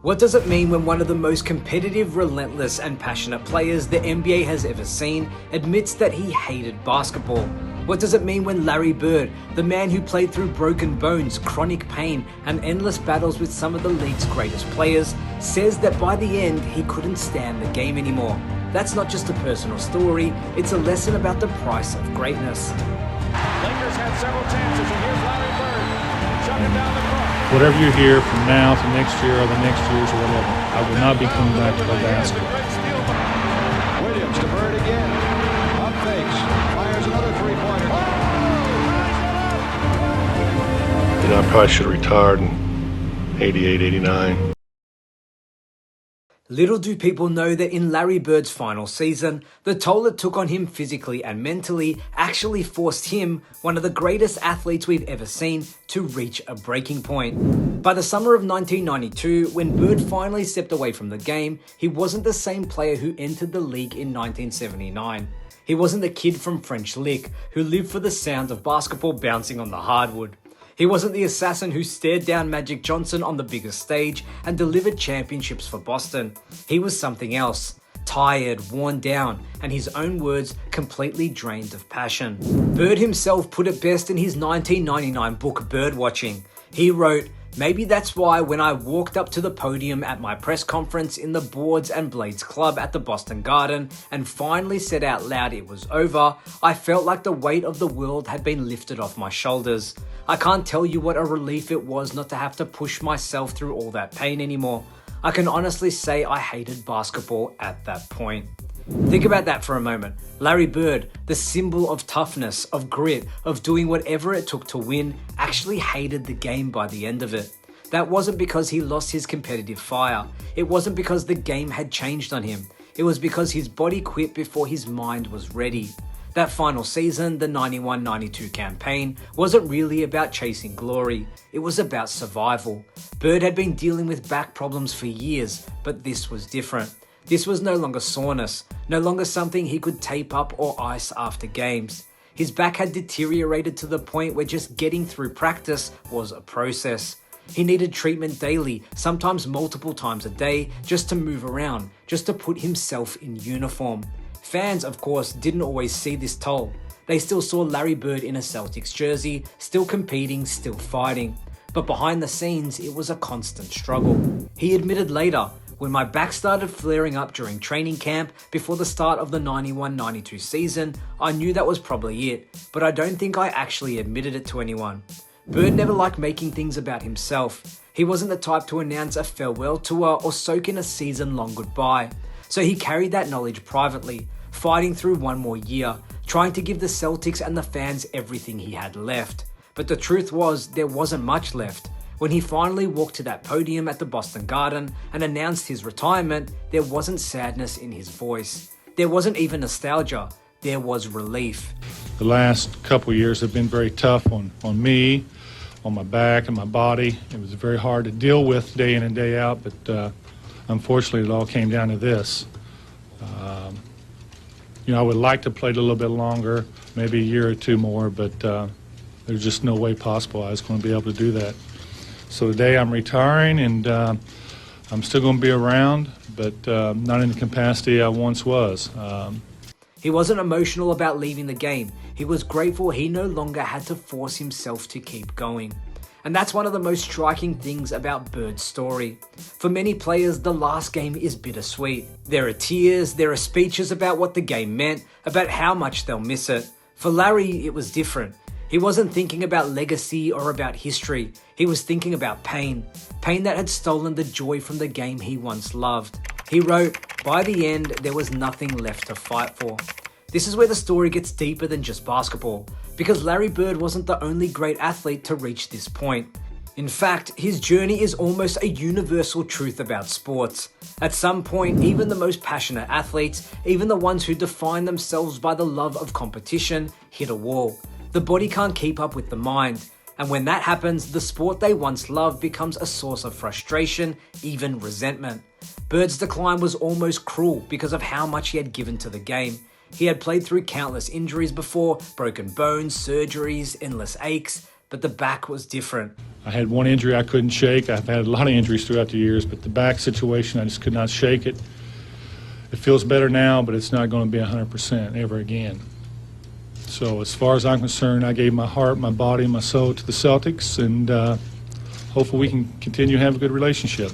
What does it mean when one of the most competitive, relentless, and passionate players the NBA has ever seen admits that he hated basketball? What does it mean when Larry Bird, the man who played through broken bones, chronic pain, and endless battles with some of the league's greatest players, says that by the end he couldn't stand the game anymore? That's not just a personal story, it's a lesson about the price of greatness. Lakers had several chances, and here's Larry Bird chugging down the court. Whatever you hear from now to next year or the next years or whatever, I will not be coming back to play basketball. Williams to Bird again. Up fakes. Fires another three-pointer. I probably should have retired in 88, 89. Little do people know that in Larry Bird's final season, the toll it took on him physically and mentally actually forced him, one of the greatest athletes we've ever seen, to reach a breaking point. By the summer of 1992, when Bird finally stepped away from the game, he wasn't the same player who entered the league in 1979. He wasn't the kid from French Lick who lived for the sound of basketball bouncing on the hardwood. He wasn't the assassin who stared down Magic Johnson on the biggest stage and delivered championships for Boston. He was something else. Tired, worn down, and his own words, completely drained of passion. Bird himself put it best in his 1999 book, Bird Watching. He wrote, "Maybe that's why when I walked up to the podium at my press conference in the Boards and Blades Club at the Boston Garden and finally said out loud it was over, I felt like the weight of the world had been lifted off my shoulders. I can't tell you what a relief it was not to have to push myself through all that pain anymore. I can honestly say I hated basketball at that point." Think about that for a moment. Larry Bird, the symbol of toughness, of grit, of doing whatever it took to win, actually hated the game by the end of it. That wasn't because he lost his competitive fire. It wasn't because the game had changed on him. It was because his body quit before his mind was ready. That final season, the 91-92 campaign, wasn't really about chasing glory. It was about survival. Bird had been dealing with back problems for years, but this was different. This was no longer soreness, no longer something he could tape up or ice after games. His back had deteriorated to the point where just getting through practice was a process. He needed treatment daily, sometimes multiple times a day, just to move around, just to put himself in uniform. Fans, of course, didn't always see this toll. They still saw Larry Bird in a Celtics jersey, still competing, still fighting. But behind the scenes, it was a constant struggle. He admitted later, "When my back started flaring up during training camp before the start of the 91-92 season, I knew that was probably it, but I don't think I actually admitted it to anyone." Bird never liked making things about himself. He wasn't the type to announce a farewell tour or soak in a season-long goodbye. So he carried that knowledge privately, fighting through one more year, trying to give the Celtics and the fans everything he had left. But the truth was, there wasn't much left. When he finally walked to that podium at the Boston Garden and announced his retirement, there wasn't sadness in his voice. There wasn't even nostalgia. There was relief. The last couple of years have been very tough on me, on my back and my body. It was very hard to deal with day in and day out, but unfortunately, it all came down to this. I would like to play a little bit longer, maybe a year or two more, but there's just no way possible I was going to be able to do that. So today I'm retiring, and I'm still going to be around, but not in the capacity I once was. He wasn't emotional about leaving the game. He was grateful he no longer had to force himself to keep going. And that's one of the most striking things about Bird's story. For many players, the last game is bittersweet. There are tears, there are speeches about what the game meant, about how much they'll miss it. For Larry, it was different. He wasn't thinking about legacy or about history. He was thinking about pain. Pain that had stolen the joy from the game he once loved. He wrote, "By the end, there was nothing left to fight for." This is where the story gets deeper than just basketball, because Larry Bird wasn't the only great athlete to reach this point. In fact, his journey is almost a universal truth about sports. At some point, even the most passionate athletes, even the ones who define themselves by the love of competition, hit a wall. The body can't keep up with the mind. And when that happens, the sport they once loved becomes a source of frustration, even resentment. Bird's decline was almost cruel because of how much he had given to the game. He had played through countless injuries before, broken bones, surgeries, endless aches, but the back was different. I had one injury I couldn't shake. I've had a lot of injuries throughout the years, but the back situation, I just could not shake it. It feels better now, but it's not going to be 100% ever again. So as far as I'm concerned, I gave my heart, my body, my soul to the Celtics, and hopefully we can continue to have a good relationship.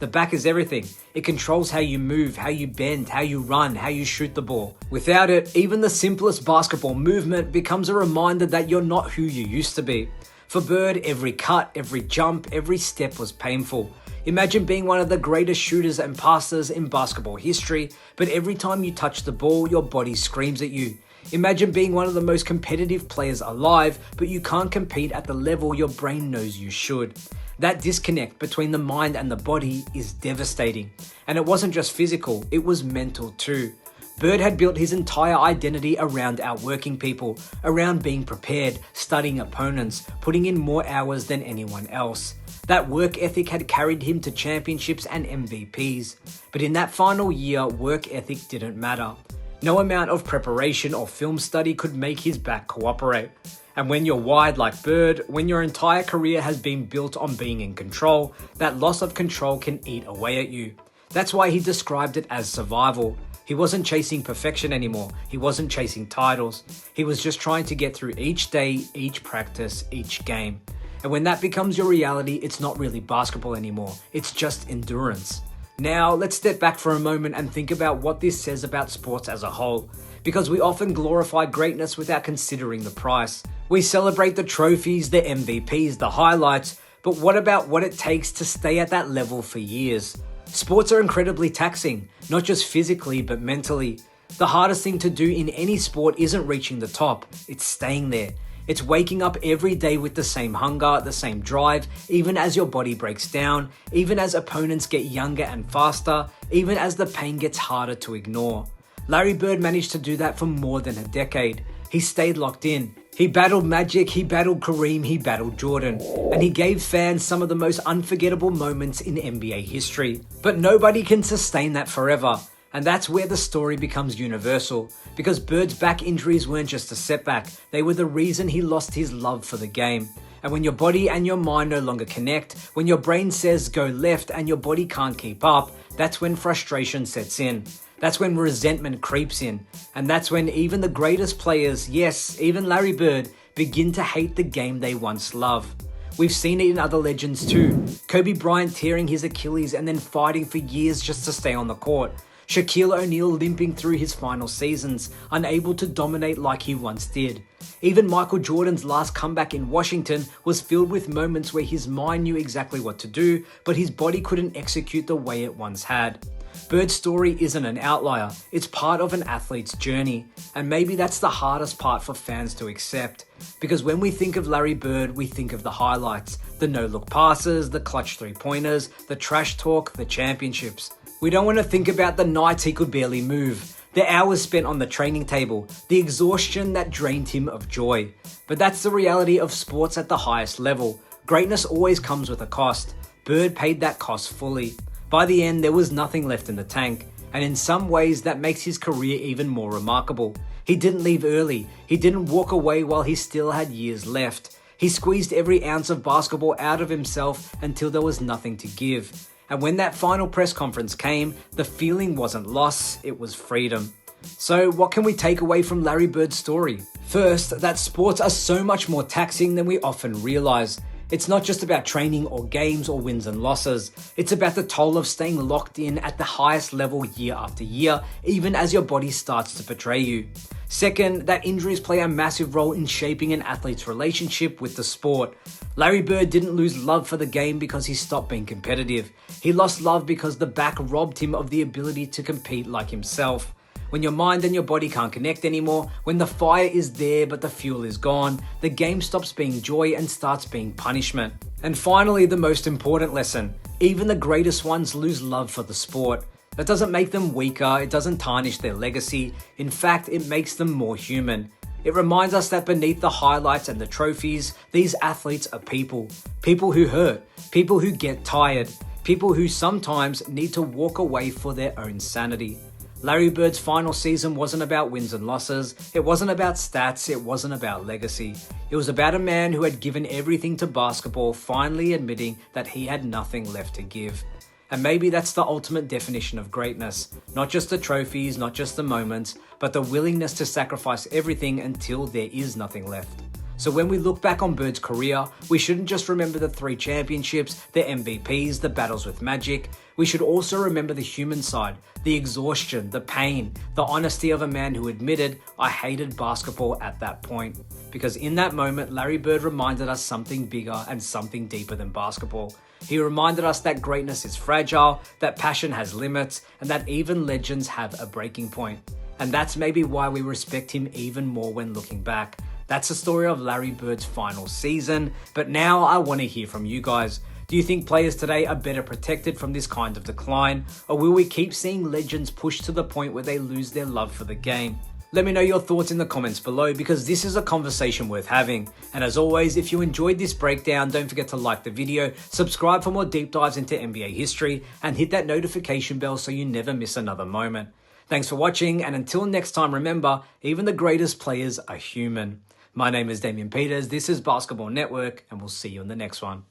The back is everything. It controls how you move, how you bend, how you run, how you shoot the ball. Without it, even the simplest basketball movement becomes a reminder that you're not who you used to be. For Bird, every cut, every jump, every step was painful. Imagine being one of the greatest shooters and passers in basketball history, but every time you touch the ball, your body screams at you. Imagine being one of the most competitive players alive, but you can't compete at the level your brain knows you should. That disconnect between the mind and the body is devastating. And it wasn't just physical, it was mental too. Bird had built his entire identity around outworking people, around being prepared, studying opponents, putting in more hours than anyone else. That work ethic had carried him to championships and MVPs. But in that final year, work ethic didn't matter. No amount of preparation or film study could make his back cooperate. And when you're wide like Bird, when your entire career has been built on being in control, that loss of control can eat away at you. That's why he described it as survival. He wasn't chasing perfection anymore. He wasn't chasing titles. He was just trying to get through each day, each practice, each game. And when that becomes your reality, it's not really basketball anymore. It's just endurance. Now, let's step back for a moment and think about what this says about sports as a whole. Because we often glorify greatness without considering the price. We celebrate the trophies, the MVPs, the highlights, but what about what it takes to stay at that level for years? Sports are incredibly taxing, not just physically, but mentally. The hardest thing to do in any sport isn't reaching the top, it's staying there. It's waking up every day with the same hunger, the same drive, even as your body breaks down, even as opponents get younger and faster, even as the pain gets harder to ignore. Larry Bird managed to do that for more than a decade. He stayed locked in. He battled Magic, he battled Kareem, he battled Jordan, and he gave fans some of the most unforgettable moments in NBA history. But nobody can sustain that forever. And that's where the story becomes universal, because Bird's back injuries weren't just a setback, they were the reason he lost his love for the game. And when your body and your mind no longer connect, when your brain says go left and your body can't keep up, that's when frustration sets in. That's when resentment creeps in. And that's when even the greatest players, yes, even Larry Bird, begin to hate the game they once loved. We've seen it in other legends too. Kobe Bryant tearing his Achilles and then fighting for years just to stay on the court. Shaquille O'Neal limping through his final seasons, unable to dominate like he once did. Even Michael Jordan's last comeback in Washington was filled with moments where his mind knew exactly what to do, but his body couldn't execute the way it once had. Bird's story isn't an outlier, it's part of an athlete's journey, and maybe that's the hardest part for fans to accept. Because when we think of Larry Bird, we think of the highlights, the no-look passes, the clutch three-pointers, the trash talk, the championships. We don't want to think about the nights he could barely move, the hours spent on the training table, the exhaustion that drained him of joy. But that's the reality of sports at the highest level. Greatness always comes with a cost. Bird paid that cost fully. By the end, there was nothing left in the tank, and in some ways that makes his career even more remarkable. He didn't leave early, he didn't walk away while he still had years left. He squeezed every ounce of basketball out of himself until there was nothing to give. And when that final press conference came, the feeling wasn't loss, it was freedom. So what can we take away from Larry Bird's story? First, that sports are so much more taxing than we often realize. It's not just about training or games or wins and losses. It's about the toll of staying locked in at the highest level year after year, even as your body starts to betray you. Second, that injuries play a massive role in shaping an athlete's relationship with the sport. Larry Bird didn't lose love for the game because he stopped being competitive. He lost love because the back robbed him of the ability to compete like himself. When your mind and your body can't connect anymore, when the fire is there but the fuel is gone, the game stops being joy and starts being punishment. And finally, the most important lesson, even the greatest ones lose love for the sport. That doesn't make them weaker, it doesn't tarnish their legacy. In fact, it makes them more human. It reminds us that beneath the highlights and the trophies, these athletes are people. People who hurt, people who get tired, people who sometimes need to walk away for their own sanity. Larry Bird's final season wasn't about wins and losses, it wasn't about stats, it wasn't about legacy. It was about a man who had given everything to basketball, finally admitting that he had nothing left to give. And maybe that's the ultimate definition of greatness. Not just the trophies, not just the moments, but the willingness to sacrifice everything until there is nothing left. So when we look back on Bird's career, we shouldn't just remember the 3 championships, the MVPs, the battles with Magic. We should also remember the human side, the exhaustion, the pain, the honesty of a man who admitted, I hated basketball at that point. Because in that moment, Larry Bird reminded us something bigger and something deeper than basketball. He reminded us that greatness is fragile, that passion has limits, and that even legends have a breaking point. And that's maybe why we respect him even more when looking back. That's the story of Larry Bird's final season, but now I want to hear from you guys. Do you think players today are better protected from this kind of decline, or will we keep seeing legends pushed to the point where they lose their love for the game? Let me know your thoughts in the comments below, because this is a conversation worth having. And as always, if you enjoyed this breakdown, don't forget to like the video, subscribe for more deep dives into NBA history, and hit that notification bell so you never miss another moment. Thanks for watching, and until next time, remember, even the greatest players are human. My name is Damian Peters, this is Basketball Network, and we'll see you in the next one.